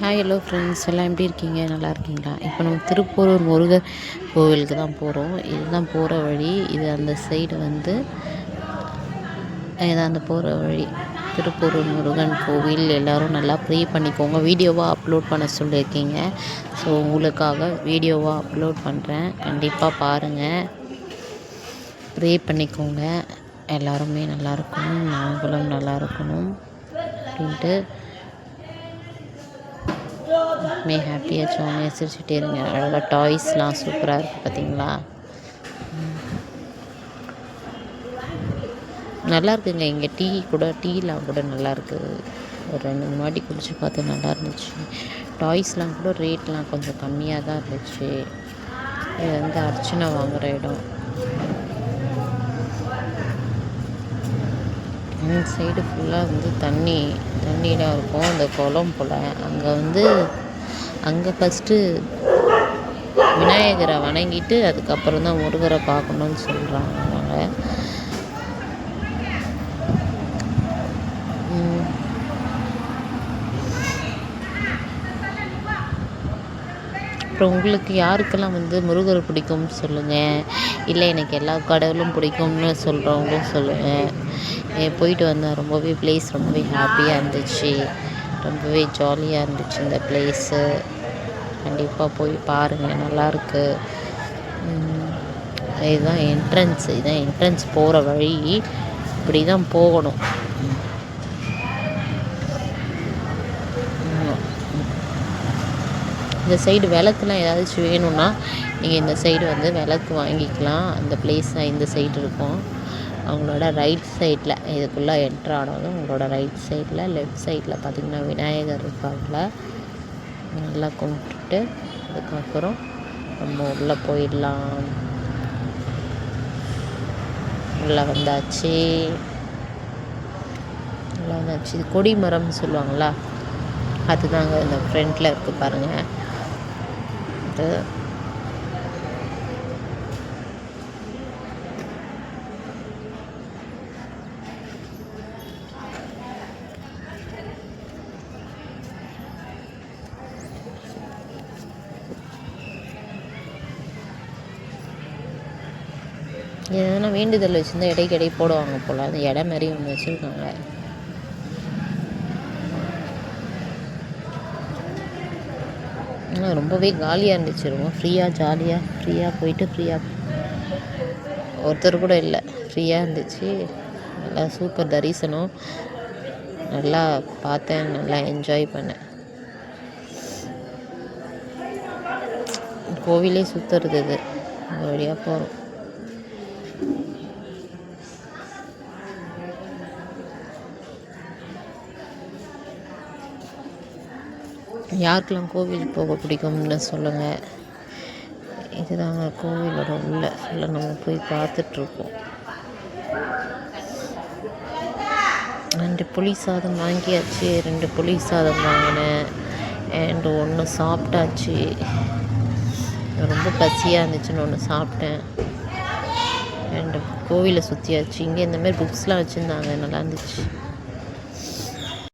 Hi hello friends, எல்லாம் எப்படி இருக்கீங்க? நல்லா இருக்கீங்களா? இப்போ நம்ம திருப்பூரூர் முருகர் கோவிலுக்கு தான் போகிறோம். இதுதான் போகிற வழி. இது அந்த சைடு வந்து இதான் அந்த போகிற வழி. திருப்பூரூர் முருகன் கோவில். எல்லோரும் நல்லா ப்ரே பண்ணிக்கோங்க. வீடியோவாக அப்லோட் பண்ண சொல்லியிருக்கீங்க. ஸோ உங்களுக்காக வீடியோவாக அப்லோட் பண்ணுறேன். கண்டிப்பாக பாருங்கள், ப்ரே பண்ணிக்கோங்க. எல்லாருமே நல்லா இருக்கணும், நாங்களும் நல்லா இருக்கணும் அப்படின்ட்டு ஹாப்பியாக ஜாலியாக சிரிச்சுட்டே இருங்க. அழகாக டாய்ஸ்லாம் சூப்பராக இருக்குது பார்த்தீங்களா? நல்லா இருக்குங்க. இங்கே டீலாம் கூட நல்லாயிருக்கு. ஒரு 2-3 வாட்டி குடிச்சு பார்த்து நல்லா இருந்துச்சு. டாய்ஸ்லாம் கூட ரேட்லாம் கொஞ்சம் கம்மியாக தான் இருந்துச்சு. இது வந்து அர்ச்சனை வாங்குகிற இடம். இந்த சைடு ஃபுல்லாக வந்து தண்ணிலாம் இருக்கும். அந்த குளம் போல் அங்கே ஃபஸ்ட்டு விநாயகரை வணங்கிட்டு அதுக்கப்புறம் தான் முருகரை பார்க்கணுன்னு சொல்கிறாங்க. அப்புறம் உங்களுக்கு யாருக்கெல்லாம் வந்து முருகர் பிடிக்கும்னு சொல்லுங்கள். இல்லை எனக்கு எல்லா கடவுளும் பிடிக்கும்னு சொல்கிறவங்களும் சொல்லுங்கள். போயிட்டு வந்தால் ரொம்பவே ஹாப்பியாக இருந்துச்சு. ரொம்பவே ஜாலியாக இருந்துச்சு இந்த பிளேஸு. கண்டிப்பாக போய் பாருங்கள், நல்லாயிருக்கு. இதுதான் என்ட்ரன்ஸ் போகிற வழி. இப்படி தான் போகணும். இந்த சைடு விளக்குலாம் ஏதாச்சும் வேணும்னா நீங்கள் இந்த சைடு வந்து விளக்கு வாங்கிக்கலாம். அந்த பிளேஸ் இந்த சைடு இருக்கும். அவங்களோட ரைட் சைடில் இதுக்குள்ளே என்ட்ரு ஆனாலும் உங்களோட ரைட் சைடில் லெஃப்ட் சைடில் பார்த்திங்கன்னா விநாயகர் இருப்பாங்கள. நல்லா கும்பிட்டுட்டு அதுக்கப்புறம் நம்ம உள்ளே போயிடலாம். உள்ளே வந்தாச்சு. இது கொடிமரம்னு சொல்லுவாங்களா, அதுதாங்க இந்த ஃப்ரண்ட்டில் இருக்குது பாருங்கள். இது எதனா வேண்டுதல் வச்சுருந்தா இடைக்கடை போடுவாங்க போல். அந்த இடம் மாதிரி ஒன்று வச்சுருக்காங்க. ஆனால் ரொம்பவே காலியாக இருந்துச்சு. ரொம்ப ஃப்ரீயாக போயிட்டு ஒருத்தர் கூட இல்லை, ஃப்ரீயாக இருந்துச்சு. நல்லா சூப்பர் தரிசனம். நல்லா பார்த்தேன், நல்லா என்ஜாய் பண்ணேன். கோவிலே சுற்றுறது இது. அந்த வழியாக போகிறோம். யாருக்கெல்லாம் கோவில் போக பிடிக்கும்னு சொல்லுங்கள். இதுதாங்க கோவிலோட உள்ள ஃபுல்லாக நம்ம போய் பார்த்துட்ருக்கோம். 2 புளி சாதம் வாங்கியாச்சு. 2 புளி சாதம் வாங்கினேன். அண்ட் 1 சாப்பிட்டாச்சு. ரொம்ப பசியாக இருந்துச்சுன்னு 1 சாப்பிட்டேன். அண்டு கோவிலை சுற்றியாச்சு. இங்கே இந்தமாதிரி புக்ஸ்லாம் வச்சுருந்தாங்க, நல்லா இருந்துச்சு.